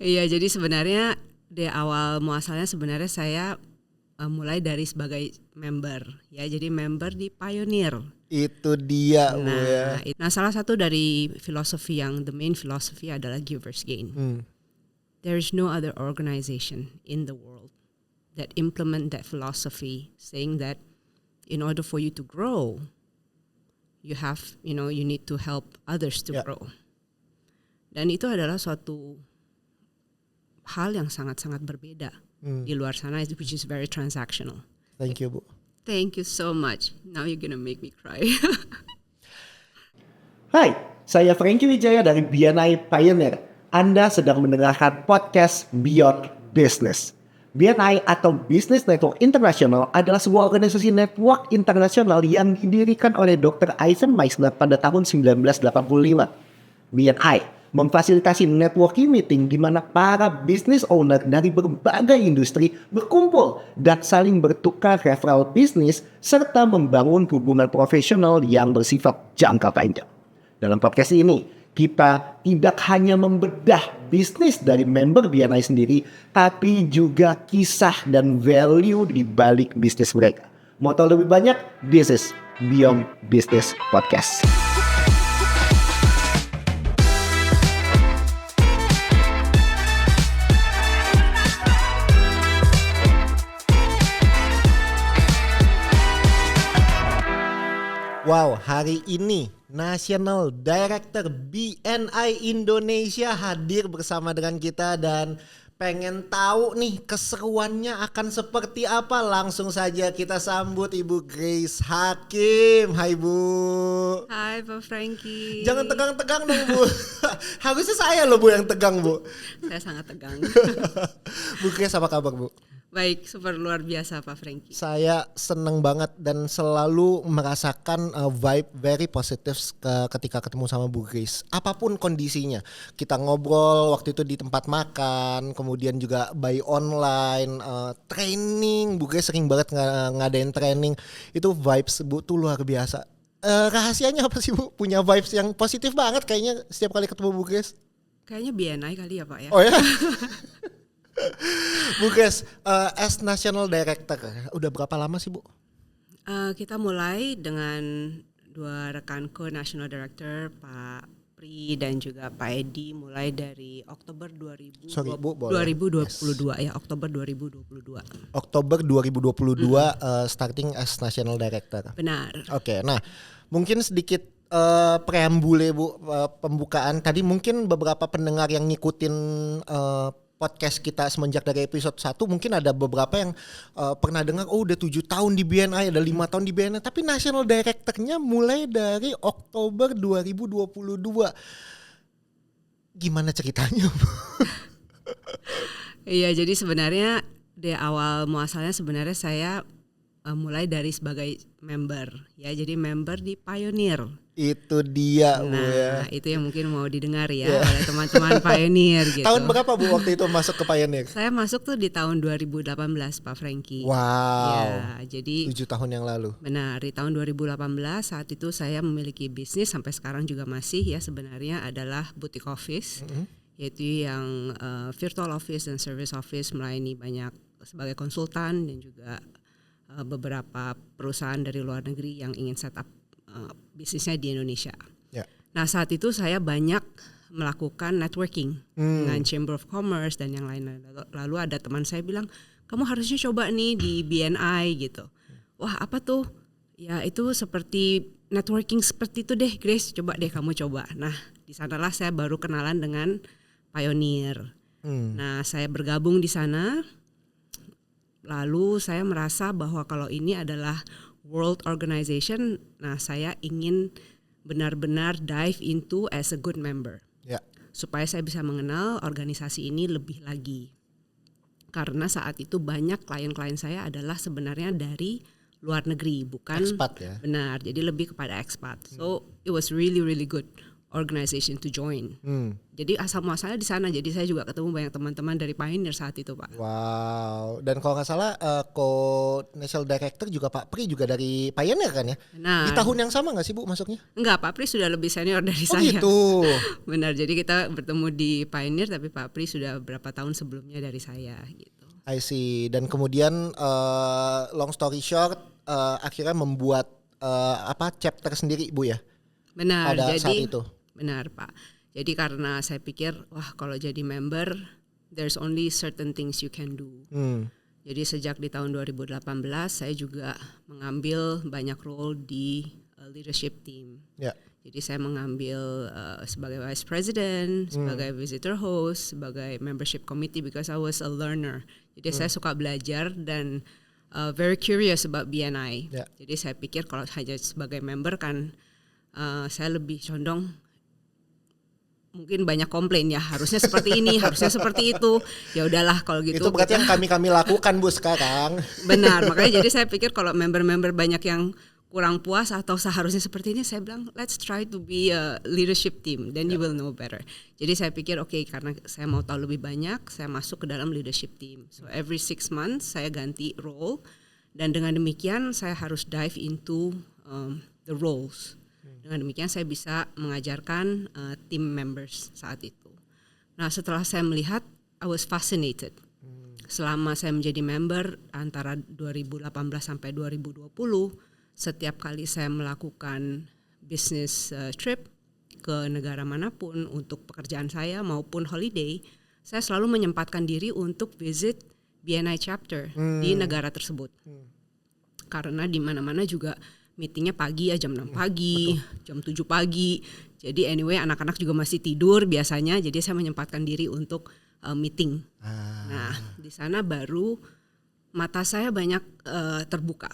Iya, jadi sebenarnya di awal muasalnya sebenarnya saya mulai dari sebagai member ya, jadi member di Pioneer. Itu dia Bu ya. Nah, salah satu dari filosofi yang the main philosophy adalah givers gain. There is no other organization in the world that implement that philosophy, saying that in order for you to grow, you need to help others to grow. Dan itu adalah suatu hal yang sangat-sangat berbeda di luar sana, which is very transactional. Thank you Bu. Thank you so much. Now you're gonna make me cry. Hai, saya Frankie Wijaya dari BNI Pioneer. Anda sedang mendengarkan podcast Beyond Business. BNI atau Business Network International adalah sebuah organisasi network internasional yang didirikan oleh Dr. Eisen Meissner pada tahun 1985. BNI memfasilitasi networking meeting di mana para business owner dari berbagai industri berkumpul dan saling bertukar referral bisnis serta membangun hubungan profesional yang bersifat jangka panjang. Dalam podcast ini, kita tidak hanya membedah bisnis dari member BNI sendiri, tapi juga kisah dan value di balik bisnis mereka. Mau tahu lebih banyak? This is Beyond Business Podcast. Wow, hari ini National Director BNI Indonesia hadir bersama dengan kita dan pengen tahu nih keseruannya akan seperti apa. Langsung saja kita sambut Ibu Grace Hakim. Hai Bu. Hai Pak Frankie. Jangan tegang-tegang dong Bu. Harusnya saya loh Bu yang tegang Bu. Saya sangat tegang. Bu Grace apa kabar Bu? Baik, super luar biasa Pak Frankie. Saya seneng banget dan selalu merasakan vibe very positif ketika ketemu sama Bu Grace. Apapun kondisinya, kita ngobrol waktu itu di tempat makan, kemudian juga by online, training. Bu Grace sering banget ngadain training. Itu vibes Bu tuh luar biasa. Rahasianya apa sih Bu? Punya vibes yang positif banget kayaknya setiap kali ketemu Bu Grace. Kayaknya BNI kali ya Pak ya. Oh ya? Bu Grace, as National Director, udah berapa lama sih Bu? Kita mulai dengan dua rekanku National Director, Pak Pri dan juga Pak Edi, mulai dari Oktober 2022 ya, Oktober 2022. Oktober 2022 starting as National Director. Benar. Oke, nah mungkin sedikit preambule Bu, pembukaan. Tadi mungkin beberapa pendengar yang ngikutin podcast kita semenjak dari episode 1 mungkin ada beberapa yang pernah dengar udah 7 tahun di BNI, ada 5 tahun di BNI, tapi National Director-nya mulai dari Oktober 2022. Gimana ceritanya Bu? Iya, jadi sebenarnya di awal muasalnya sebenarnya saya mulai dari sebagai member ya, jadi member di Pioneer. Itu dia Bu Nah, ya. itu yang mungkin mau didengar ya oleh teman-teman Pioneer gitu. Tahun berapa Bu waktu itu masuk ke Pioneer? Saya masuk tuh di tahun 2018 Pak Frankie. Wow. Ya, jadi 7 tahun yang lalu. benar, di tahun 2018 saat itu saya memiliki bisnis sampai sekarang juga masih ya, sebenarnya adalah boutique office. Yaitu yang virtual office dan service office, melayani banyak sebagai konsultan dan juga beberapa perusahaan dari luar negeri yang ingin set up bisnisnya di Indonesia. Ya. Nah, saat itu saya banyak melakukan networking dengan Chamber of Commerce dan yang lain-lain. Lalu ada teman saya bilang, kamu harusnya coba nih di BNI gitu. Wah, apa tuh? Ya itu seperti networking seperti itu deh Grace, coba deh kamu coba. Nah, di sanalah saya baru kenalan dengan Pioneer. Nah, saya bergabung di sana. Lalu saya merasa bahwa kalau ini adalah World Organization, nah saya ingin benar-benar dive into as a good member. Ya. Supaya saya bisa mengenal organisasi ini lebih lagi. Karena saat itu banyak klien-klien saya adalah sebenarnya dari luar negeri, bukan Expat ya. Benar, jadi lebih kepada expat. So it was really really good organization to join. Jadi asal muasalnya di sana. Jadi saya juga ketemu banyak teman-teman dari Pioneer saat itu, Pak. Wow. Dan kalau nggak salah co-national director juga Pak Pri juga dari Pioneer kan ya? Benar. Di tahun yang sama nggak sih Bu masuknya? Enggak, Pak Pri sudah lebih senior dari Oh saya. gitu. Benar. Jadi kita bertemu di Pioneer, tapi Pak Pri sudah berapa tahun sebelumnya dari saya gitu. I see. Dan kemudian long story short, akhirnya membuat chapter sendiri Bu ya? Benar. Pada jadi saat itu. benar, Pak. Jadi karena saya pikir, wah kalau jadi member, there's only certain things you can do. Jadi sejak di tahun 2018 saya juga mengambil banyak role di leadership team. Ya. Jadi saya mengambil sebagai vice president, sebagai visitor host, sebagai membership committee because I was a learner. Jadi saya suka belajar dan very curious about BNI. Ya. Jadi saya pikir kalau hanya sebagai member kan saya lebih condong mungkin banyak komplain ya, harusnya seperti ini, harusnya seperti itu. Ya udahlah kalau gitu. Itu berarti yang kami lakukan Bu sekarang. Benar, makanya jadi saya pikir kalau member-member banyak yang kurang puas atau seharusnya seperti ini, saya bilang let's try to be a leadership team, then you will know better. Jadi saya pikir oke, karena saya mau tahu lebih banyak, saya masuk ke dalam leadership team. So every 6 months saya ganti role, dan dengan demikian saya harus dive into the roles. Dengan demikian saya bisa mengajarkan team members saat itu. Nah setelah saya melihat, I was fascinated. Selama saya menjadi member antara 2018 sampai 2020, setiap kali saya melakukan business trip ke negara manapun untuk pekerjaan saya maupun holiday, saya selalu menyempatkan diri untuk visit BNI chapter di negara tersebut. Karena di mana-mana juga meetingnya pagi ya, jam 6 pagi, jam 7 pagi. Jadi anyway anak-anak juga masih tidur biasanya, jadi saya menyempatkan diri untuk meeting. Nah di sana baru mata saya banyak terbuka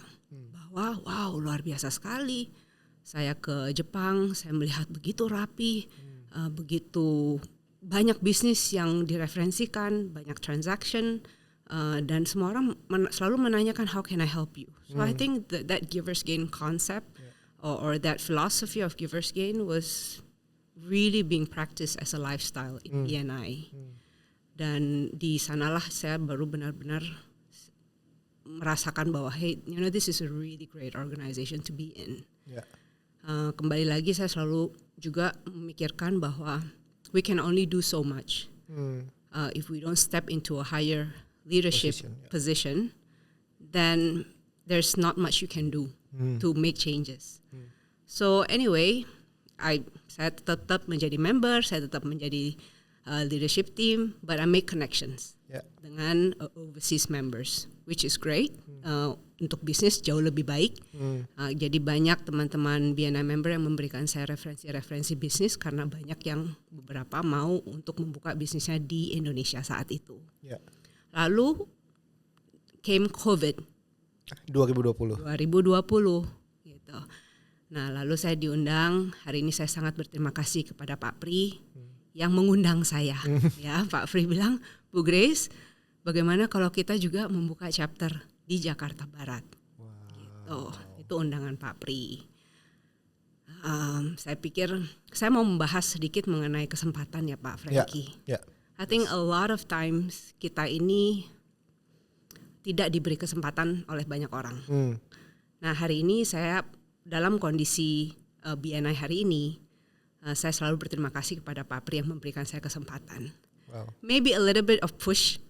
bahwa wow luar biasa sekali. Saya ke Jepang, saya melihat begitu rapi, begitu banyak bisnis yang direferensikan, banyak transaction. Dan semua orang selalu menanyakan how can I help you. So I think that givers gain concept or that philosophy of givers gain was really being practiced as a lifestyle in BNI. Dan di sanalah saya baru benar-benar merasakan bahwa hey, you know this is a really great organization to be in. Kembali lagi saya selalu juga memikirkan bahwa we can only do so much if we don't step into a higher leadership position, then there's not much you can do to make changes. So anyway, saya tetap menjadi member, saya tetap menjadi leadership team, but I make connections dengan overseas members, which is great. Untuk bisnis jauh lebih baik. Jadi banyak teman-teman BNI member yang memberikan saya referensi-referensi bisnis karena banyak yang beberapa mau untuk membuka bisnisnya di Indonesia saat itu. Lalu came COVID 2020 gitu. Nah lalu saya diundang. Hari ini saya sangat berterima kasih kepada Pak Pri yang mengundang saya. Ya Pak Pri bilang, Bu Grace, bagaimana kalau kita juga membuka chapter di Jakarta Barat. Gitu. Itu undangan Pak Pri. Saya pikir saya mau membahas sedikit mengenai kesempatan ya Pak Frankie. I think a lot of times kita ini tidak diberi kesempatan oleh banyak orang. Nah hari ini saya dalam kondisi BNI hari ini, saya selalu berterima kasih kepada Pak Pri yang memberikan saya kesempatan. Maybe a little bit of push,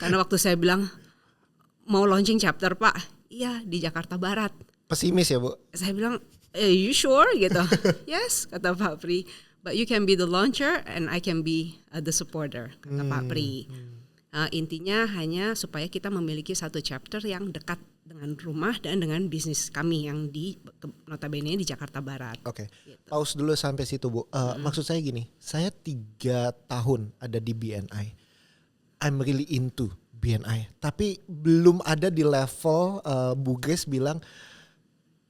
karena waktu saya bilang mau launching chapter Pak, iya di Jakarta Barat. Pesimis ya Bu? Saya bilang, you sure gitu? Yes, kata Pak Pri. But you can be the launcher and I can be the supporter, kata Pak Pri. Intinya hanya supaya kita memiliki satu chapter yang dekat dengan rumah dan dengan bisnis kami yang di notabene di Jakarta Barat. Oke. Gitu. Pause dulu sampai situ Bu. Maksud saya gini, saya 3 tahun ada di BNI. I'm really into BNI. Tapi belum ada di level Bu Grace bilang,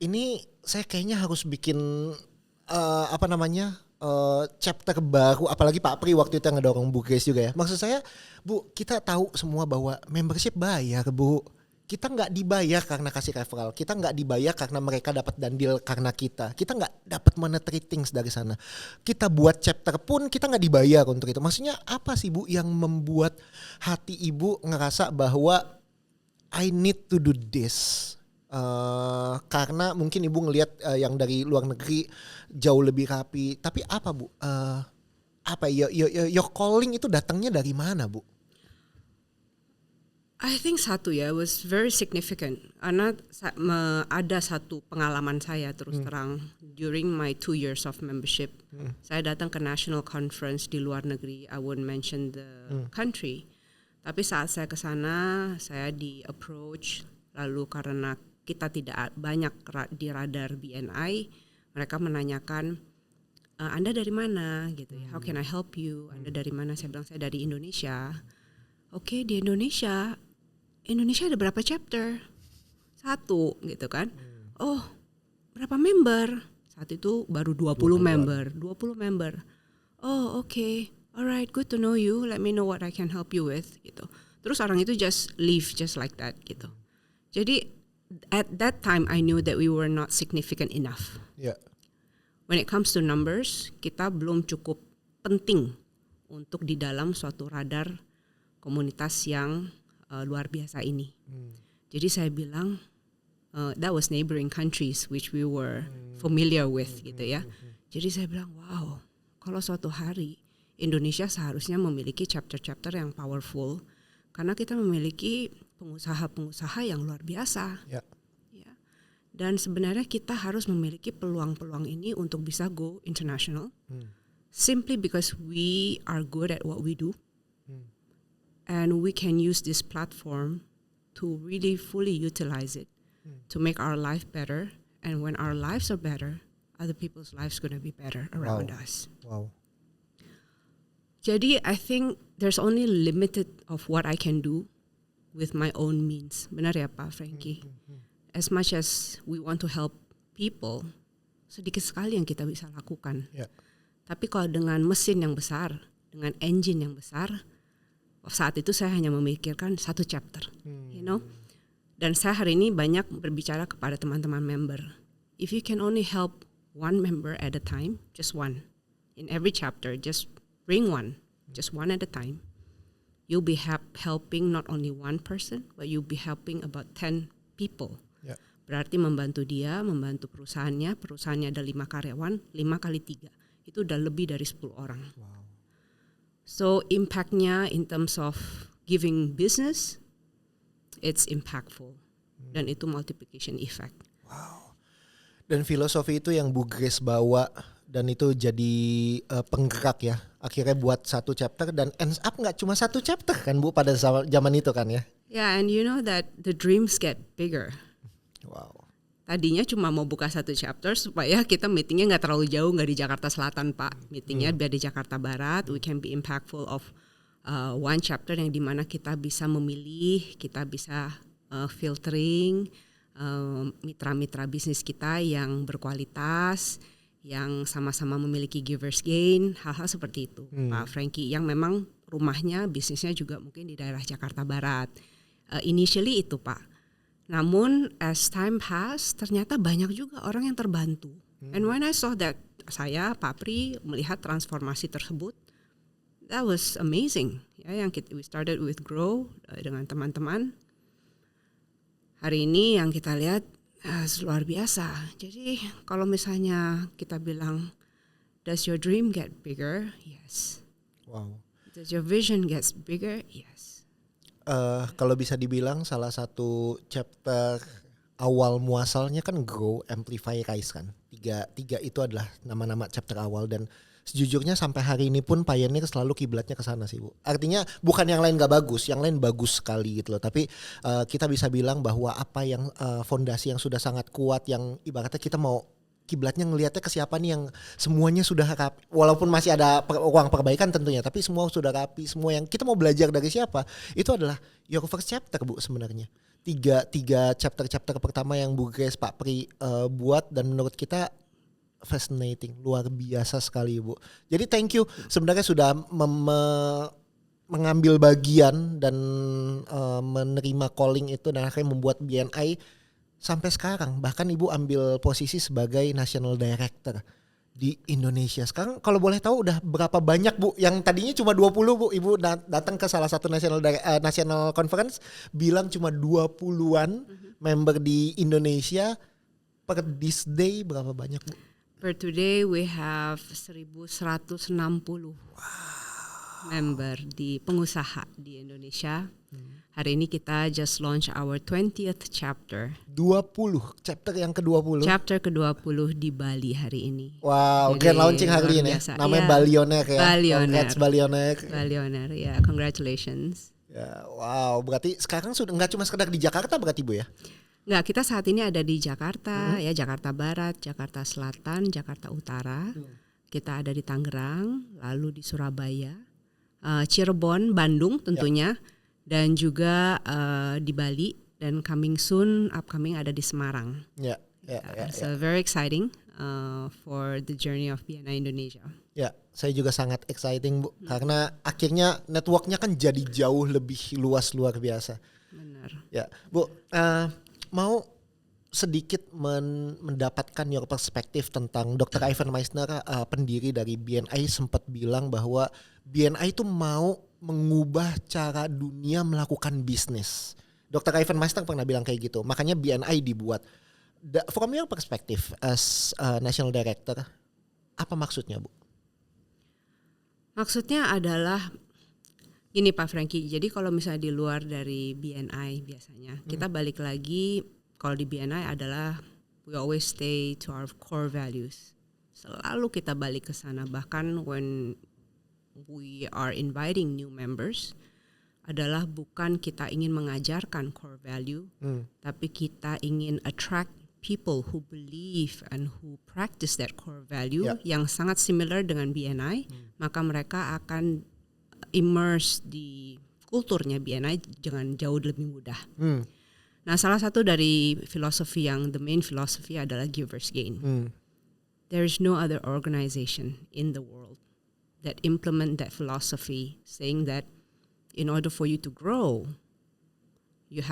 ini saya kayaknya harus bikin chapter baru, apalagi Pak Pri waktu itu yang ngedorong Bu Grace juga ya. Maksud saya, Bu, kita tahu semua bahwa membership bayar, Bu. kita nggak dibayar karena kasih referral, kita nggak dibayar karena mereka dapat dandil karena kita nggak dapat monetary things dari sana. Kita buat chapter pun kita nggak dibayar untuk itu. Maksudnya apa sih Bu yang membuat hati Ibu ngerasa bahwa I need to do this? Karena mungkin Ibu ngelihat yang dari luar negeri jauh lebih rapi. Tapi apa Bu? Apa your calling itu datangnya dari mana Bu? I think satu ya was very significant karena ada satu pengalaman saya terus terang during my 2 years of membership. Saya datang ke national conference di luar negeri. I won't mention the country. Tapi saat saya ke sana saya di approach, lalu karena kita tidak banyak di radar BNI, mereka menanyakan Anda dari mana gitu ya. How can I help you? Anda dari mana? Saya bilang saya dari Indonesia. Oke, di Indonesia ada berapa chapter? 1 gitu kan. Oh, berapa member? Saat itu baru 20 member. Oh, okay. Alright, good to know you. Let me know what I can help you with gitu. Terus orang itu just leave just like that gitu. Jadi at that time I knew that we were not significant enough. Yeah. When it comes to numbers, kita belum cukup penting untuk di dalam suatu radar komunitas yang luar biasa ini. Jadi saya bilang that was neighboring countries which we were familiar with gitu ya. Jadi saya bilang wow, kalau suatu hari Indonesia seharusnya memiliki chapter-chapter yang powerful karena kita memiliki pengusaha-pengusaha yang luar biasa. Yeah. Ya. Dan sebenarnya kita harus memiliki peluang-peluang ini untuk bisa go international. Simply because we are good at what we do. And we can use this platform to really fully utilize it to make our life better. And when our lives are better, other people's lives going to be better around us. Wow. Jadi I think there's only limited of what I can do with my own means. Benar ya Pak Frankie? As much as we want to help people, sedikit sekali yang kita bisa lakukan. Yeah. Tapi kalau dengan mesin yang besar, dengan engine yang besar, saat itu saya hanya memikirkan 1 chapter, you know. Dan saya hari ini banyak berbicara kepada teman-teman member. If you can only help 1 member at a time, just 1. In every chapter, just bring 1, just 1 at a time. You'll be helping not only 1 person, but you'll be helping about 10 people. Yeah. Berarti membantu dia, membantu perusahaannya ada 5 karyawan, 5 kali 3. Itu udah lebih dari 10 orang. Wow. So impactnya in terms of giving business, it's impactful. Dan itu multiplication effect. Wow. Dan filosofi itu yang Bu Grace bawa dan itu jadi penggerak ya. Akhirnya buat 1 chapter dan ends up nggak cuma 1 chapter kan Bu pada zaman itu kan ya. Yeah, and you know that the dreams get bigger. Wow. Tadinya cuma mau buka 1 chapter supaya kita meetingnya nggak terlalu jauh, nggak di Jakarta Selatan Pak. Meetingnya biar di Jakarta Barat. We can be impactful of 1 chapter yang dimana kita bisa memilih, kita bisa filtering mitra-mitra bisnis kita yang berkualitas, yang sama-sama memiliki givers gain, hal-hal seperti itu Pak Frankie. Yang memang rumahnya, bisnisnya juga mungkin di daerah Jakarta Barat. Initially itu Pak. Namun as time pass ternyata banyak juga orang yang terbantu. And when I saw that, saya Pak Pri melihat transformasi tersebut, that was amazing. Ya, yang we started with Grow dengan teman-teman. Hari ini yang kita lihat luar biasa. Jadi kalau misalnya kita bilang, does your dream get bigger? Yes. Wow. Does your vision get bigger? Yes. Kalau bisa dibilang salah satu chapter awal muasalnya kan Grow, Amplify, Rise kan. Tiga itu adalah nama-nama chapter awal dan sejujurnya sampai hari ini pun Pioneer selalu kiblatnya ke sana sih Bu. Artinya bukan yang lain gak bagus, yang lain bagus sekali gitu loh. Tapi kita bisa bilang bahwa apa yang fondasi yang sudah sangat kuat, yang ibaratnya kita mau kiblatnya ngelihatnya ke siapa nih yang semuanya sudah rapi. Walaupun masih ada ruang perbaikan tentunya, tapi semua sudah rapi, semua yang kita mau belajar dari siapa, itu adalah your first chapter Bu sebenarnya. Tiga chapter pertama yang Bu Grace Pak Pri buat dan menurut kita fascinating, luar biasa sekali Bu. Jadi thank you sebenarnya sudah mengambil bagian dan menerima calling itu dan akhirnya membuat BNI sampai sekarang. Bahkan Ibu ambil posisi sebagai National Director di Indonesia. Sekarang kalau boleh tahu udah berapa banyak Bu? Yang tadinya cuma 20 Bu, Ibu datang ke salah satu National Conference bilang cuma 20-an member di Indonesia. Per this day berapa banyak Bu? Per today we have 1.160 member di pengusaha di Indonesia. Hari ini kita just launch our 20th chapter. 20, chapter yang ke-20. Chapter ke-20 di Bali hari ini. Wow, Jadi, grand launching hari ini. biasa. Namanya Ya, Balioner ya. Balioner. Congrats Balioner. Balioner, ya, congratulations. Ya, wow, berarti sekarang sudah nggak cuma sekedar di Jakarta berarti Bu ya? Nggak, kita saat ini ada di Jakarta, ya, Jakarta Barat, Jakarta Selatan, Jakarta Utara. Kita ada di Tangerang, lalu di Surabaya, Cirebon, Bandung tentunya, dan juga di Bali, dan upcoming ada di Semarang. Ya. So very exciting for the journey of BNI Indonesia. Ya, saya juga sangat exciting Bu, karena akhirnya networknya kan jadi jauh lebih luas luar biasa. Benar. Ya, Bu, mau sedikit mendapatkan your perspektif tentang Dr. Ivan Misner, pendiri dari BNI, sempat bilang bahwa BNI itu mau mengubah cara dunia melakukan bisnis. Dr. Ivan Misner pernah bilang kayak gitu, makanya BNI dibuat. From your perspective as National Director, apa maksudnya Bu? Maksudnya adalah gini Pak Franky, jadi kalau misalnya di luar dari BNI biasanya, kita balik lagi, kalau di BNI adalah we always stay to our core values. Selalu kita balik ke sana, bahkan when we are inviting new members, adalah bukan kita ingin mengajarkan core value, tapi kita ingin attract people who believe and who practice that core value yang sangat similar dengan BNI, maka mereka akan immerse di kulturnya BNI dengan jauh lebih mudah. Nah, salah satu dari filosofi the main philosophy adalah givers gain. There is no other organization in the world that implement that philosophy, saying that in order for you to grow, you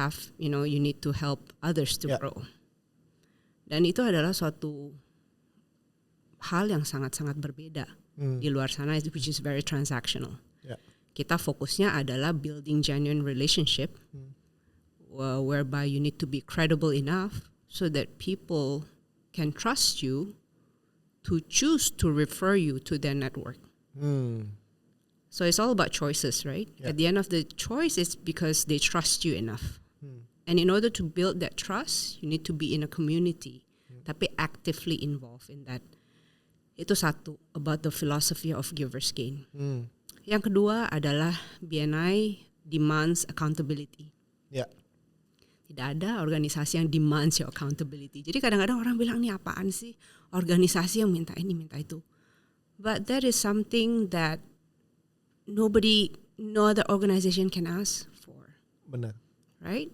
need to help others to grow. Dan itu adalah suatu hal yang sangat-sangat berbeda di luar sana, which is very transactional. Kita fokusnya adalah building genuine relationship, whereby you need to be credible enough so that people can trust you to choose to refer you to their network. So it's all about choices, right? At the end of the choice, it's because they trust you enough. And in order to build that trust, you need to be in a community, tapi actively involved in that. Itu satu, about the philosophy of givers gain. Yang kedua adalah BNI demands accountability. Tidak ada organisasi yang demands your accountability. Jadi kadang-kadang orang bilang, ini apaan sih organisasi yang minta ini, minta itu. But that is something that no other organization can ask for. Benar. Right?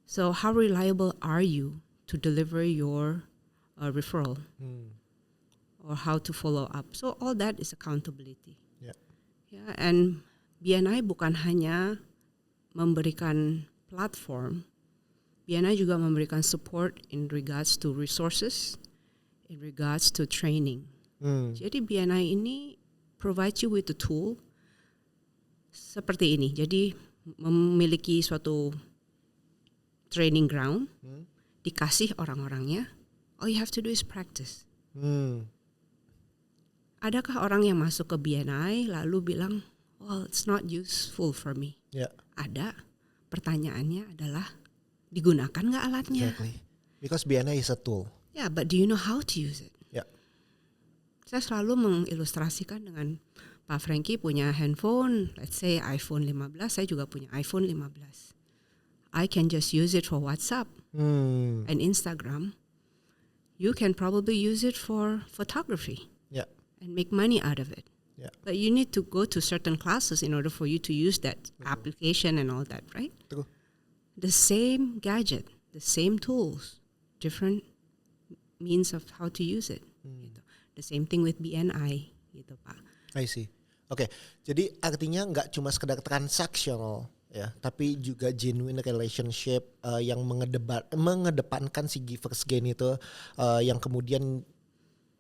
So how reliable are you to deliver your referral? Or how to follow up? So all that is accountability. Yeah, and BNI bukan hanya memberikan platform, BNI juga memberikan support in regards to resources, in regards to training. Jadi BNI ini provide you with the tool seperti ini. Jadi memiliki suatu training ground, dikasih orang-orangnya, all you have to do is practice. Adakah orang yang masuk ke BNI lalu bilang, well, it's not useful for me? Ada. Pertanyaannya adalah, digunakan nggak alatnya? Exactly. Because BNI is a tool. Yeah, but do you know how to use it? Saya selalu mengilustrasikan dengan Pak Franky punya handphone, let's say iPhone 15, saya juga punya iPhone 15. I can just use it for WhatsApp and Instagram. You can probably use it for photography and make money out of it. But you need to go to certain classes in order for you to use that application and all that, right? True. The same gadget, the same tools, different means of how to use it. Gitu. The same thing with BNI, gitu Pak. I see. Oke, jadi artinya nggak cuma sekedar transaksional ya, tapi juga genuine relationship yang mengedepankan si givers gain itu, yang kemudian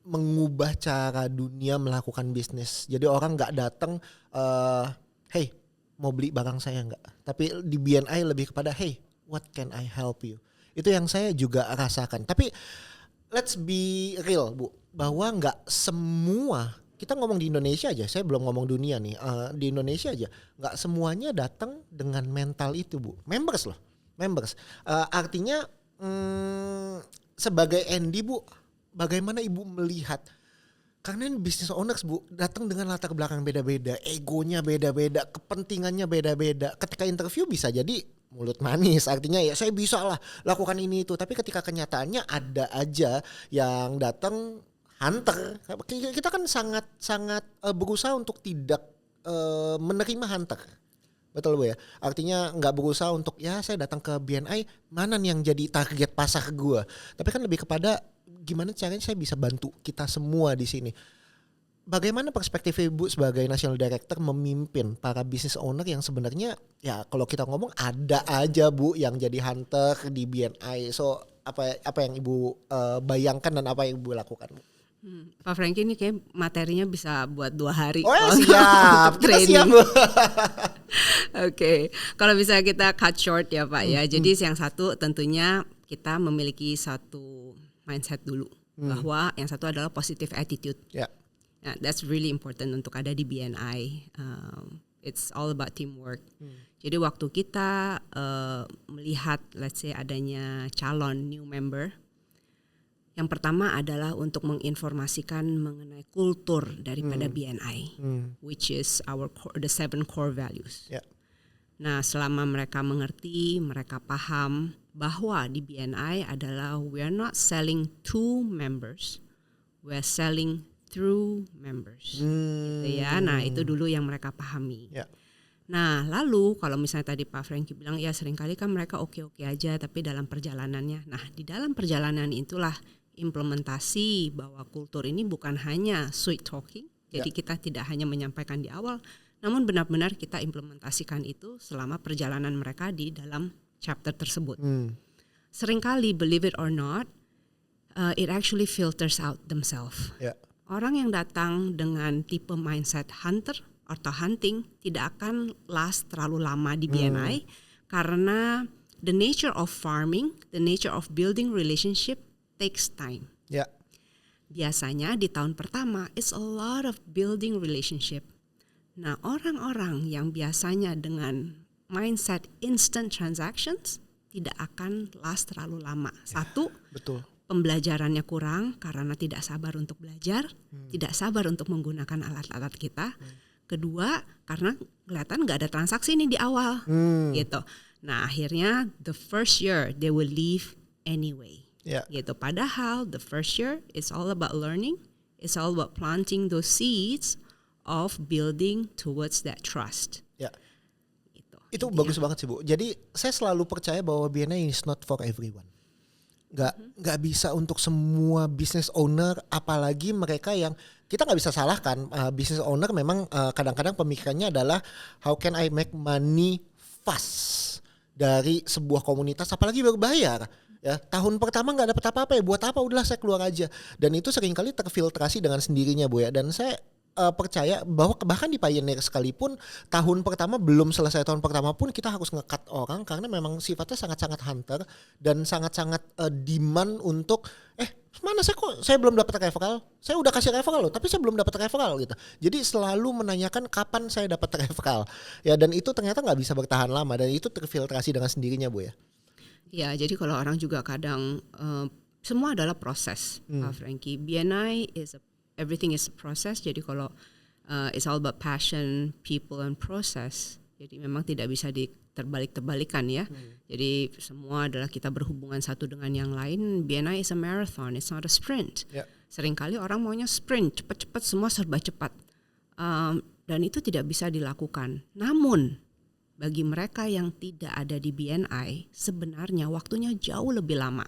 mengubah cara dunia melakukan bisnis. Jadi orang nggak datang, hey mau beli barang saya nggak, tapi di BNI lebih kepada hey what can I help you. Itu yang saya juga rasakan. Tapi let's be real Bu, bahwa nggak semua, kita ngomong di Indonesia aja, saya belum ngomong dunia nih, di Indonesia aja nggak semuanya datang dengan mental itu Bu. Members. Artinya sebagai Andy Bu, bagaimana Ibu melihat, karena ini business owners Bu datang dengan latar belakang beda-beda, egonya beda-beda, kepentingannya beda-beda. Ketika interview bisa jadi mulut manis, artinya ya saya bisa lah lakukan ini itu, tapi ketika kenyataannya ada aja yang datang hunter. Kita kan sangat berusaha untuk tidak menerima hunter. Betul Bu ya. Artinya nggak berusaha untuk ya saya datang ke BNI mana nih yang jadi target pasar gue. Tapi kan lebih kepada gimana caranya saya bisa bantu kita semua di sini. Bagaimana perspektif Ibu sebagai National Director memimpin para business owner yang sebenarnya ya kalau kita ngomong ada aja Bu yang jadi hunter di BNI. So apa yang Ibu bayangkan dan apa yang Ibu lakukan Bu? Pak Franky ini kayak materinya bisa buat 2 hari. Oh ya siap, kita siap Bu. Oke, kalau bisa kita cut short ya Pak ya. Jadi yang satu tentunya kita memiliki satu mindset dulu bahwa yang satu adalah positive attitude. Yeah. Nah, that's really important untuk ada di BNI. It's all about teamwork. Jadi waktu kita melihat, let's say adanya calon new member, yang pertama adalah untuk menginformasikan mengenai kultur daripada BNI, which is the 7 core values. Yeah. Nah, selama mereka mengerti, mereka paham bahwa di BNI adalah we are not selling to members, we are selling through members. Gitu ya. Nah, itu dulu yang mereka pahami. Yeah. Nah, lalu kalau misalnya tadi Pak Franky bilang ya seringkali kan mereka oke-oke aja tapi dalam perjalanannya. Nah, di dalam perjalanan itulah implementasi bahwa kultur ini bukan hanya sweet talking. Jadi kita tidak hanya menyampaikan di awal, namun benar-benar kita implementasikan itu selama perjalanan mereka di dalam chapter tersebut. Seringkali, believe it or not, it actually filters out themselves. Yeah. Orang yang datang dengan tipe mindset hunter atau hunting tidak akan last terlalu lama di BNI karena the nature of farming, the nature of building relationship takes time. Yeah. Biasanya di tahun pertama it's a lot of building relationship. Nah, orang-orang yang biasanya dengan mindset instant transactions tidak akan last terlalu lama. Satu, Betul. pembelajarannya kurang karena tidak sabar untuk belajar, tidak sabar untuk menggunakan alat-alat kita. Kedua, karena kelihatan nggak ada transaksi nih di awal, gitu. Nah, akhirnya the first year they will leave anyway, gitu. Padahal the first year is all about learning, it's all about planting those seeds of building towards that trust. Ya. Itu bagus banget sih Bu. Jadi saya selalu percaya bahwa BNI is not for everyone. Nggak bisa untuk semua business owner, apalagi mereka yang kita nggak bisa salahkan. Business owner memang kadang-kadang pemikirannya adalah how can I make money fast dari sebuah komunitas, apalagi berbayar. Ya, tahun pertama nggak dapat apa-apa ya, buat apa, udahlah saya keluar aja. Dan itu seringkali terfiltrasi dengan sendirinya Bu ya. Dan saya percaya bahwa bahkan di Pioneer sekalipun tahun pertama belum selesai tahun pertama pun kita harus nge-cut orang karena memang sifatnya sangat-sangat hunter dan sangat-sangat demand untuk mana saya belum dapat referral, saya udah kasih referral loh tapi saya belum dapat referral gitu. Jadi selalu menanyakan kapan saya dapat referral ya, dan itu ternyata nggak bisa bertahan lama dan itu terfiltrasi dengan sendirinya Bu ya. Ya, jadi kalau orang juga kadang semua adalah proses, Pak Franky. BNI everything is a process. Jadi kalau it's all about passion, people and process. Jadi memang tidak bisa terbalik-terbalikan ya. Jadi semua adalah kita berhubungan satu dengan yang lain. BNI is a marathon, it's not a sprint. Seringkali orang maunya sprint, cepat-cepat, semua serba cepat. Dan itu tidak bisa dilakukan. Namun bagi mereka yang tidak ada di BNI, sebenarnya waktunya jauh lebih lama.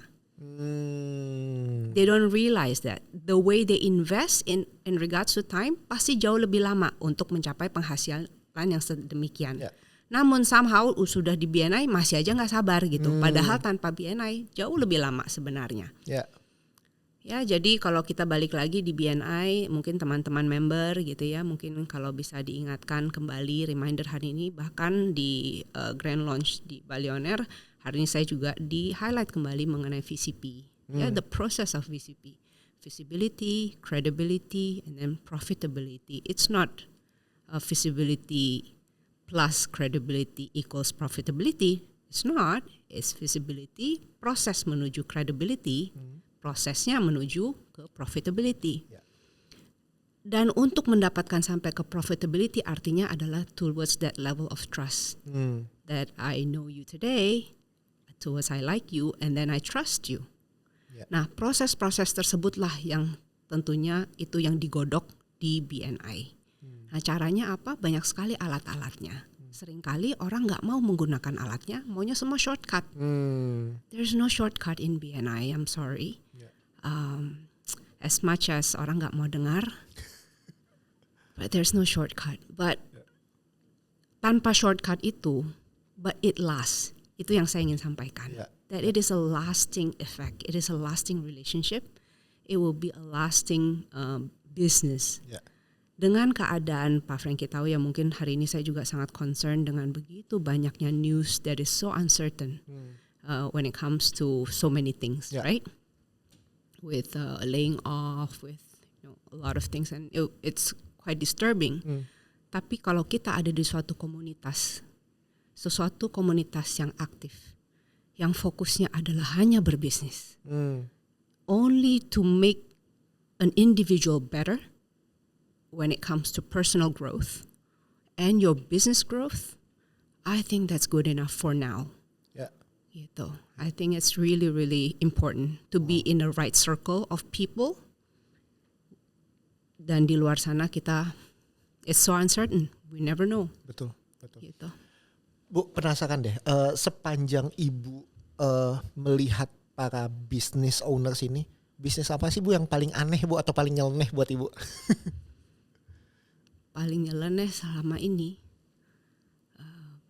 They don't realize that the way they invest in regards to time pasti jauh lebih lama untuk mencapai penghasilan yang sedemikian. Yeah. Namun somehow sudah di BNI masih aja nggak sabar gitu. Padahal tanpa BNI jauh lebih lama sebenarnya. Ya. Ya, jadi kalau kita balik lagi di BNI, mungkin teman-teman member gitu ya, mungkin kalau bisa diingatkan kembali reminder hari ini, bahkan di Grand Launch di Balioner, hari ini saya juga di highlight kembali mengenai VCP. Ya, the process of VCP. Visibility, credibility, and then profitability. It's not visibility plus credibility equals profitability. It's not. It's visibility, proses menuju credibility, prosesnya menuju ke profitability. Yeah. Dan untuk mendapatkan sampai ke profitability artinya adalah towards that level of trust. That I know you today, towards I like you, and then I trust you. Yeah. Nah, proses-proses tersebutlah yang tentunya itu yang digodok di BNI. Nah, caranya apa? Banyak sekali alat-alatnya. Seringkali orang nggak mau menggunakan alatnya, maunya semua shortcut. There's no shortcut in BNI, I'm sorry. As much as orang nggak mau dengar, but there's no shortcut. But tanpa shortcut itu, but it lasts. Itu yang saya ingin sampaikan. Yeah. That it is a lasting effect. It is a lasting relationship. It will be a lasting business. Yeah. Dengan keadaan Pak Frankie tahu ya, mungkin hari ini saya juga sangat concern dengan begitu banyaknya news that is so uncertain when it comes to so many things, Yeah. right? With laying off, with a lot of things, and it's quite disturbing. Tapi kalau kita ada di suatu komunitas yang aktif, yang fokusnya adalah hanya berbisnis, only to make an individual better when it comes to personal growth and your business growth, I think that's good enough for now. Yeah. Gitu. I think it's really, really important to be in the right circle of people. Dan di luar sana kita, it's so uncertain. We never know. Betul. Gitu. Bu, penasaran deh, sepanjang Ibu melihat para business owners ini, bisnis apa sih Bu yang paling aneh Bu atau paling nyeleneh buat Ibu? Paling nyeleneh selama ini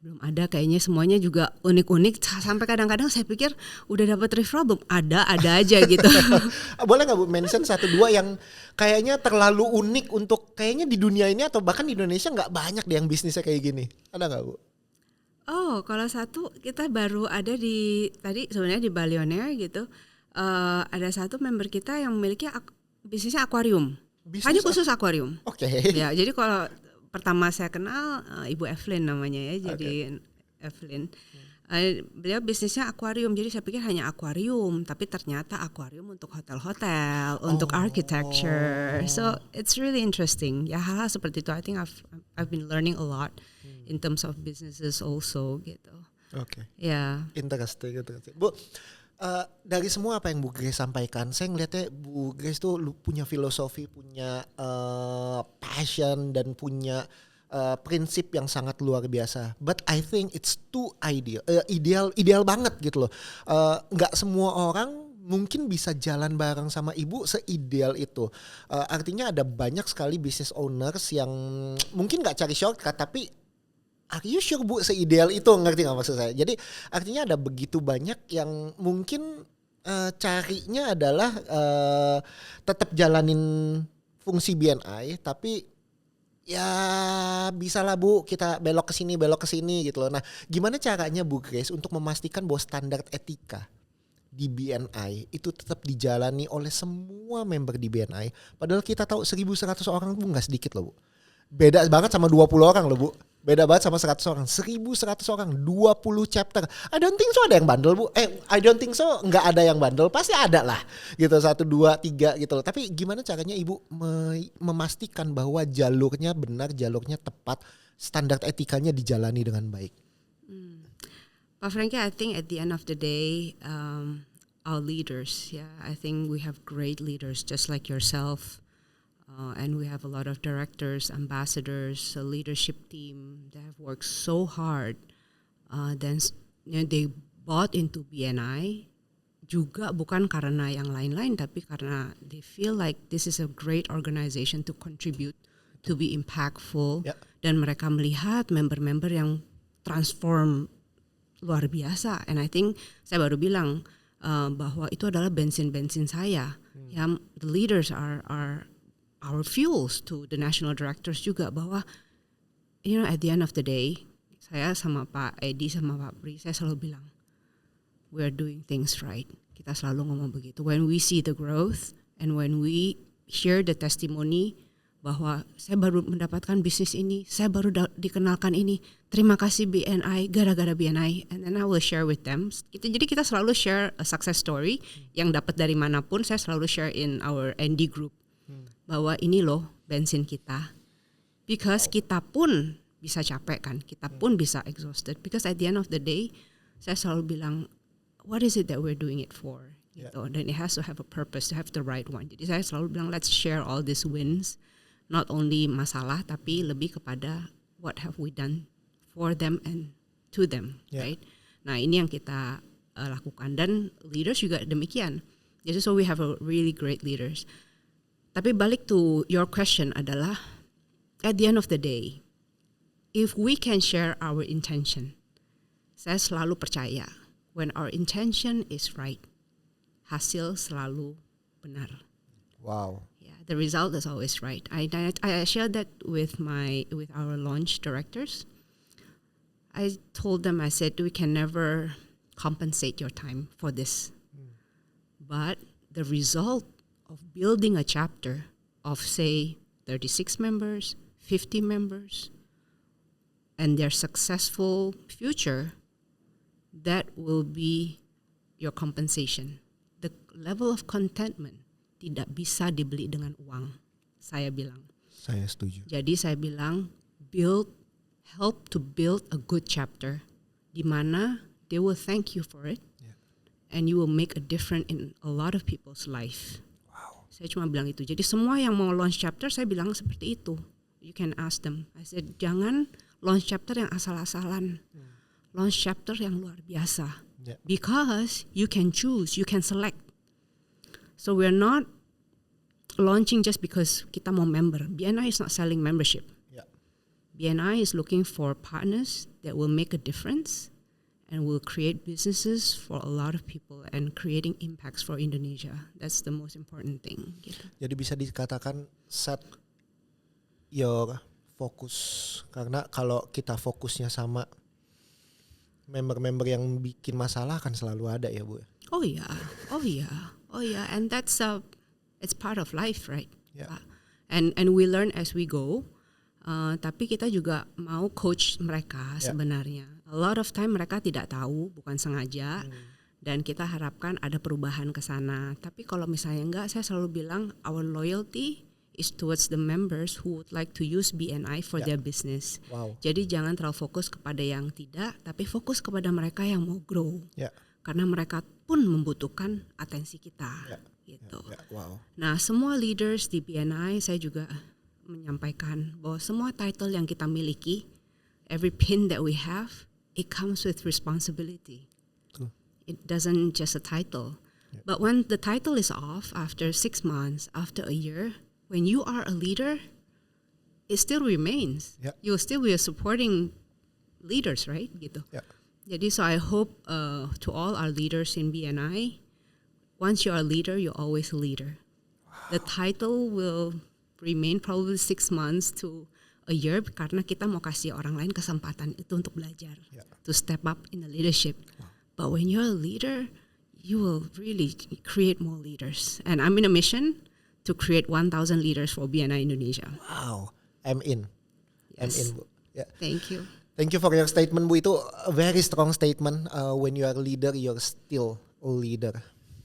belum ada, kayaknya semuanya juga unik-unik sampai kadang-kadang saya pikir udah dapat referral belum, ada aja gitu. Boleh nggak Bu mention 1-2 yang kayaknya terlalu unik untuk kayaknya di dunia ini atau bahkan di Indonesia nggak banyak deh yang bisnisnya kayak gini, ada nggak Bu? Oh, kalau satu kita baru ada tadi sebenarnya di Balioner gitu, ada satu member kita yang memiliki bisnisnya akuarium, hanya khusus akuarium. Oke. Ya, jadi kalau pertama saya kenal Ibu Evelyn namanya ya, jadi Evelyn. Beliau bisnisnya akuarium, jadi saya pikir hanya akuarium, tapi ternyata akuarium untuk hotel-hotel, untuk architecture. So it's really interesting. Ya, hal-hal seperti itu. I think I've been learning a lot in terms of businesses also gitu. Oke. Ya. Interesting. Bu, dari semua apa yang Bu Grace sampaikan, saya ngeliatnya Bu Grace tuh punya filosofi, punya passion dan punya prinsip yang sangat luar biasa. But I think it's too ideal banget gitu loh. Nggak semua orang mungkin bisa jalan bareng sama Ibu seideal itu. Artinya ada banyak sekali business owners yang mungkin nggak cari shortcut, tapi are you sure Bu seideal itu, ngerti gak maksud saya? Jadi artinya ada begitu banyak yang mungkin carinya adalah tetap jalanin fungsi BNI, tapi ya bisa lah Bu kita belok ke sini gitu loh. Nah, gimana caranya Bu Grace untuk memastikan bahwa standar etika di BNI itu tetap dijalani oleh semua member di BNI? Padahal kita tahu 1.100 orang Bu nggak sedikit loh Bu. Beda banget sama 20 orang loh Bu. Beda banget sama 100 orang, 1.100 orang, 20 chapter. I don't think so ada yang bandel Bu. I don't think so nggak ada yang bandel. Pasti ada lah gitu, 1, 2, 3 gitu loh. Tapi gimana caranya Ibu memastikan bahwa jalurnya benar, jalurnya tepat, standar etikanya dijalani dengan baik? Pak Frankie, I think at the end of the day, our leaders, I think we have great leaders just like yourself. And we have a lot of directors, ambassadors, a leadership team that have worked so hard. Then they bought into BNI juga bukan karena yang lain-lain, tapi karena they feel like this is a great organization to contribute, to be impactful, dan mereka melihat member-member yang transform luar biasa. And I think saya baru bilang bahwa itu adalah bensin saya. Ya, the leaders are our fuels to the national directors juga, bahwa at the end of the day, saya sama Pak Edi sama Pak Pri, saya selalu bilang, we are doing things right. Kita selalu ngomong begitu. When we see the growth and when we share the testimony bahwa saya baru mendapatkan bisnis ini, saya baru dikenalkan ini, terima kasih BNI, gara-gara BNI, and then I will share with them. Jadi kita selalu share a success story yang dapat dari manapun, saya selalu share in our ND group bahwa ini loh bensin kita. Because kita pun bisa capek kan, kita pun bisa exhausted. Because at the end of the day, saya selalu bilang, what is it that we're doing it for? Gitu. Dan it has to have a purpose, to have the right one. Jadi saya selalu bilang, let's share all these wins, not only masalah, tapi lebih kepada what have we done for them and to them, right? Nah ini yang kita lakukan, dan leaders juga demikian. Jadi so we have a really great leaders. Tapi balik to your question adalah, at the end of the day, if we can share our intention, saya selalu percaya, when our intention is right, hasil selalu benar. Wow. Yeah, the result is always right. I shared that with our launch directors. I told them, I said, we can never compensate your time for this. But the result of building a chapter of, say, 36 members, 50 members, and their successful future, that will be your compensation. The level of contentment tidak bisa dibeli dengan uang, saya bilang. Saya setuju. Jadi saya bilang, help to build a good chapter, di mana they will thank you for it, and you will make a difference in a lot of people's life. Wow. Saya cuma bilang itu. Jadi semua yang mau launch chapter, saya bilang seperti itu. You can ask them. I said, jangan launch chapter yang asal-asalan. Launch chapter yang luar biasa. Because you can choose, you can select. So we're not launching just because kita mau member. BNI is not selling membership. BNI is looking for partners that will make a difference and will create businesses for a lot of people and creating impacts for Indonesia. That's the most important thing. Gitu. Jadi bisa dikatakan set your focus, karena kalau kita fokusnya sama, member-member yang bikin masalah kan selalu ada ya Bu. Oh yeah, and that's it's part of life, right? And we learn as we go. Tapi kita juga mau coach mereka sebenarnya. A lot of time mereka tidak tahu, bukan sengaja, dan kita harapkan ada perubahan ke sana. Tapi kalau misalnya enggak, saya selalu bilang our loyalty is towards the members who would like to use BNI for their business. Wow. Jadi jangan terlalu fokus kepada yang tidak, tapi fokus kepada mereka yang mau grow. Karena mereka pun membutuhkan atensi kita. Gitu. Wow. Nah, semua leaders di BNI saya juga menyampaikan bahwa semua title yang kita miliki, every pin that we have, it comes with responsibility. It doesn't just a title. But when the title is off after 6 months, after a year, when you are a leader, it still remains. You'll still be supporting leaders, right? Gitu. Jadi so I hope to all our leaders in BNI, once you're a leader, you're always a leader. The title will remain probably 6 months to a year karena kita mau kasih orang lain kesempatan itu untuk belajar, to step up in the leadership. But when you're a leader, you will really create more leaders. And I'm in a mission to create 1,000 leaders for BNI Indonesia. Wow, I'm in. Yes. I'm in, Bu. Thank you. Thank you for your statement, Bu. Itu a very strong statement. When you are a leader, you're still a leader.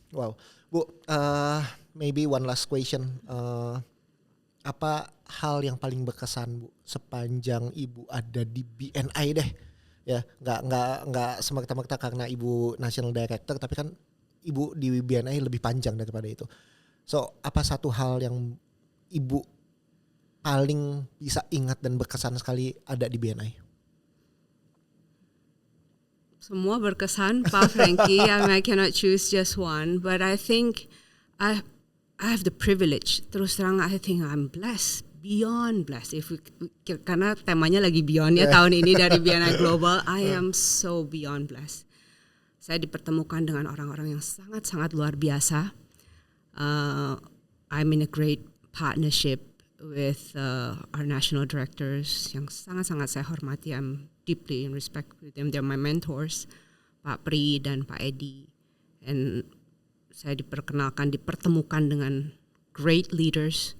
Wow, Bu. Maybe one last question. Apa hal yang paling berkesan, Bu, sepanjang Ibu ada di BNI deh? Ya, nggak semerta-merta karena Ibu National Director, tapi kan Ibu di BNI lebih panjang daripada itu. So, apa satu hal yang Ibu paling bisa ingat dan berkesan sekali ada di BNI? Semua berkesan, Pak Frankie. I cannot choose just one, but I think I have the privilege. Terus terang, I think I'm blessed, beyond blessed. Karena temanya lagi beyond ya tahun ini dari BNI Global. I am so beyond blessed. Saya dipertemukan dengan orang-orang yang sangat-sangat luar biasa. I'm in a great partnership with our national directors yang sangat-sangat saya hormati. I'm deeply in respect with them. They're my mentors, Pak Pri dan Pak Edi. And saya dipertemukan dengan great leaders,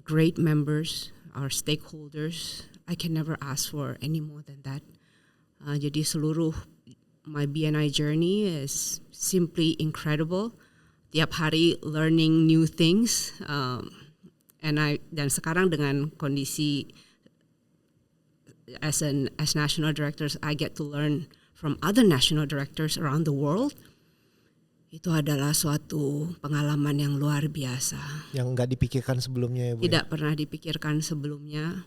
great members, our stakeholders. I can never ask for any more than that. Jadi seluruh my BNI journey is simply incredible. Tiap hari learning new things. Dan sekarang dengan kondisi as national directors, I get to learn from other national directors around the world. Itu adalah suatu pengalaman yang luar biasa. Yang nggak dipikirkan sebelumnya ya Bu? Tidak pernah dipikirkan sebelumnya.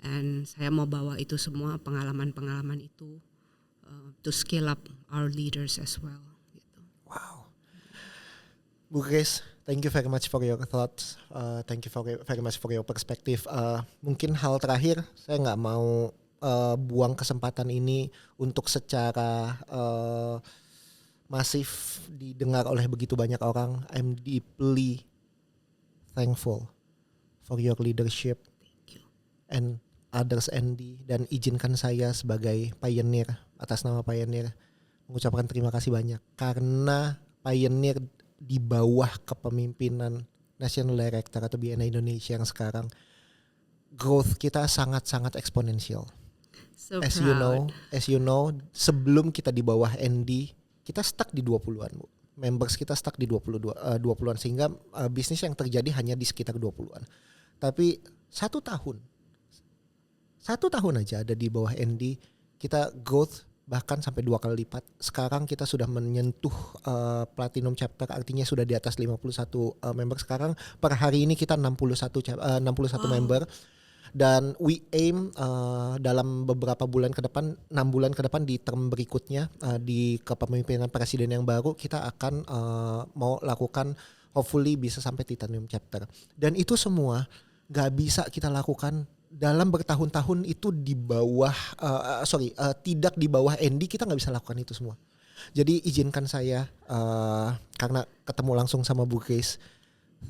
And saya mau bawa itu semua pengalaman-pengalaman itu to scale up our leaders as well. Gitu. Wow. Bu Grace, thank you very much for your thoughts. Thank you very much for your perspective. Mungkin hal terakhir, saya nggak mau buang kesempatan ini untuk secara masif didengar oleh begitu banyak orang. I'm deeply thankful for your leadership. Thank you. And others Andy, dan izinkan saya sebagai pioneer, atas nama pioneer, mengucapkan terima kasih banyak karena pioneer di bawah kepemimpinan National Director atau BNI Indonesia yang sekarang growth kita sangat-sangat eksponensial. So as proud. you know, sebelum kita di bawah Andy, kita stuck di 20-an, Bu. Members kita stuck di 20-an sehingga bisnis yang terjadi hanya di sekitar 20-an. Tapi satu tahun aja ada di bawah Andy, kita growth bahkan sampai 2 kali lipat. Sekarang kita sudah menyentuh platinum chapter, artinya sudah di atas 51 member. Sekarang per hari ini kita 61 member. Dan we aim dalam beberapa bulan ke depan, 6 bulan ke depan di term berikutnya, di kepemimpinan presiden yang baru, kita akan mau lakukan hopefully bisa sampai titanium chapter. Dan itu semua gak bisa kita lakukan dalam bertahun-tahun itu di bawah, tidak di bawah Andy, kita gak bisa lakukan itu semua. Jadi izinkan saya, karena ketemu langsung sama Bu Grace,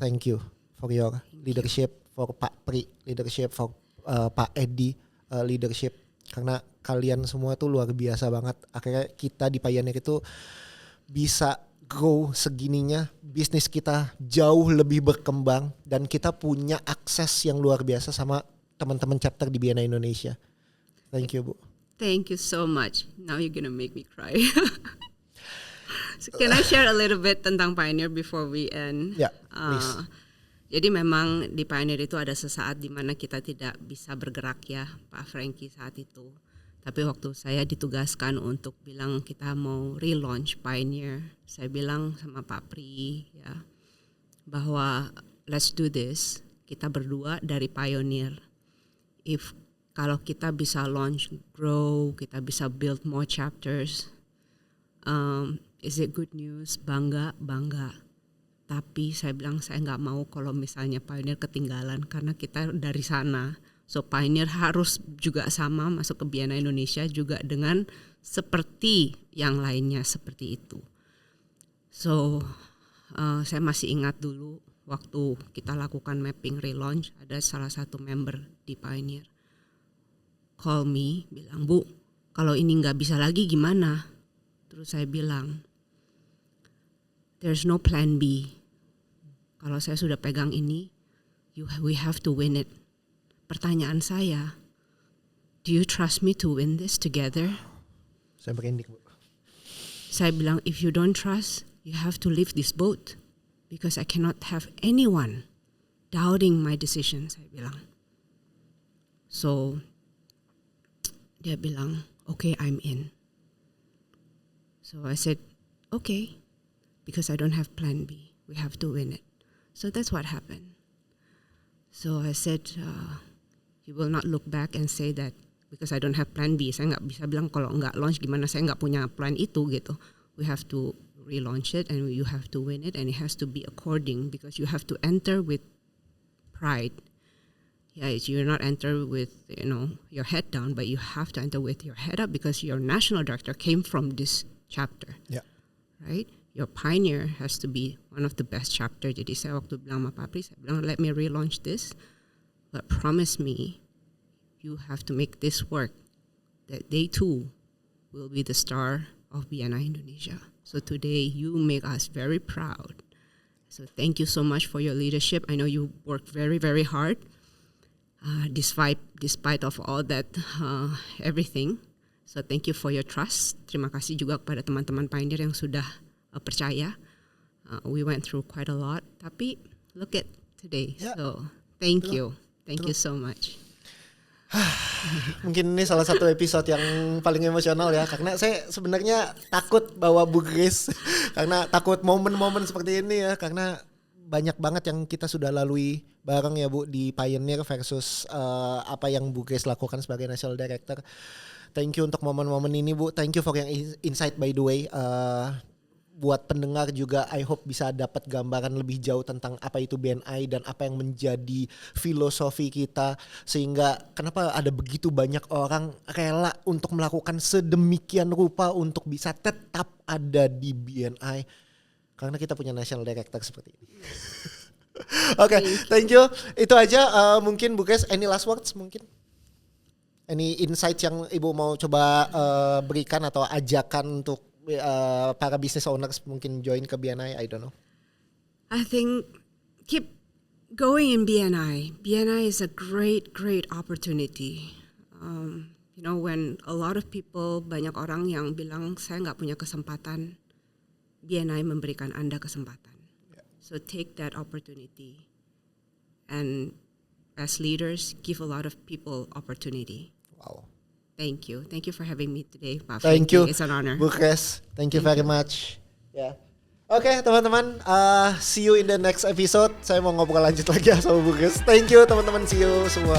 thank you for your leadership, for Pak Pri leadership, for Pak Edi leadership, karena kalian semua tuh luar biasa banget. Akhirnya kita di Pioneer itu bisa grow segininya, bisnis kita jauh lebih berkembang dan kita punya akses yang luar biasa sama teman-teman chapter di BNI Indonesia. Thank you, Bu. Thank you so much. Now you're gonna make me cry. So can I share a little bit tentang Pioneer before we end? Ya, please. Jadi memang di Pioneer itu ada sesaat di mana kita tidak bisa bergerak ya, Pak Frankie saat itu. Tapi waktu saya ditugaskan untuk bilang kita mau relaunch Pioneer, saya bilang sama Pak Pri ya, bahwa let's do this. Kita berdua dari Pioneer. Kalau kita bisa launch, grow, kita bisa build more chapters, is it good news? Bangga. Tapi saya bilang saya nggak mau kalau misalnya Pioneer ketinggalan karena kita dari sana. So Pioneer harus juga sama masuk ke BNI Indonesia juga dengan seperti yang lainnya seperti itu. So saya masih ingat dulu waktu kita lakukan mapping relaunch, ada salah satu member di Pioneer call me, bilang, Bu, kalau ini nggak bisa lagi gimana? Terus saya bilang, there's no plan B. Kalau saya sudah pegang ini, we have to win it. Pertanyaan saya, do you trust me to win this together? Saya merinding, Bu. Saya bilang, if you don't trust, you have to leave this boat. Because I cannot have anyone doubting my decision, saya bilang. So, dia bilang, okay, I'm in. So I said, okay, because I don't have plan B. We have to win it. So that's what happened. So I said, you will not look back and say that because I don't have plan B. Saya nggak bisa bilang kalau nggak launch gimana, saya nggak punya plan itu gitu. We have to relaunch it and you have to win it, and it has to be according, because you have to enter with pride. Yeah, you're not enter with your head down, but you have to enter with your head up, because your national director came from this chapter. Yeah. Right? Your pioneer has to be one of the best chapter. Jadi saya waktu bilang sama Papri, saya bilang let me relaunch this, but promise me you have to make this work, that they too will be the star of BNI Indonesia. So today you make us very proud. So thank you so much for your leadership. I know you work very, very hard. Despite of all that everything, so thank you for your trust. Terima kasih juga kepada teman-teman pioneer yang sudah percaya. We went through quite a lot, tapi look at today. Yeah. So thank you so much. Mungkin ini salah satu episode yang paling emosional ya, karena saya sebenarnya takut bawa Bu Grace karena takut momen-momen seperti ini ya, karena banyak banget yang kita sudah lalui bareng ya Bu di Pioneer versus apa yang Bu Grace lakukan sebagai National Director. Thank you untuk momen-momen ini Bu. Thank you for yang insight by the way. Buat pendengar juga I hope bisa dapat gambaran lebih jauh tentang apa itu BNI dan apa yang menjadi filosofi kita, sehingga kenapa ada begitu banyak orang rela untuk melakukan sedemikian rupa untuk bisa tetap ada di BNI. Karena kita punya national director seperti ini. Oke, thank you. Itu aja mungkin Bu Grace, any last words mungkin? Any insight yang Ibu mau coba berikan atau ajakan untuk para business owners mungkin join ke BNI? I don't know. I think keep going in BNI. BNI is a great opportunity. When a lot of people, banyak orang yang bilang saya nggak punya kesempatan, BNI memberikan Anda kesempatan. Yeah. So take that opportunity, and as leaders, give a lot of people opportunity. Wow. Thank you for having me today, Pak. Thank you. It's an honor. Bu Grace, thank you very much. Ya. Oke, teman-teman, see you in the next episode. Saya mau ngobrol lanjut lagi sama Bu Grace. Thank you teman-teman, see you semua.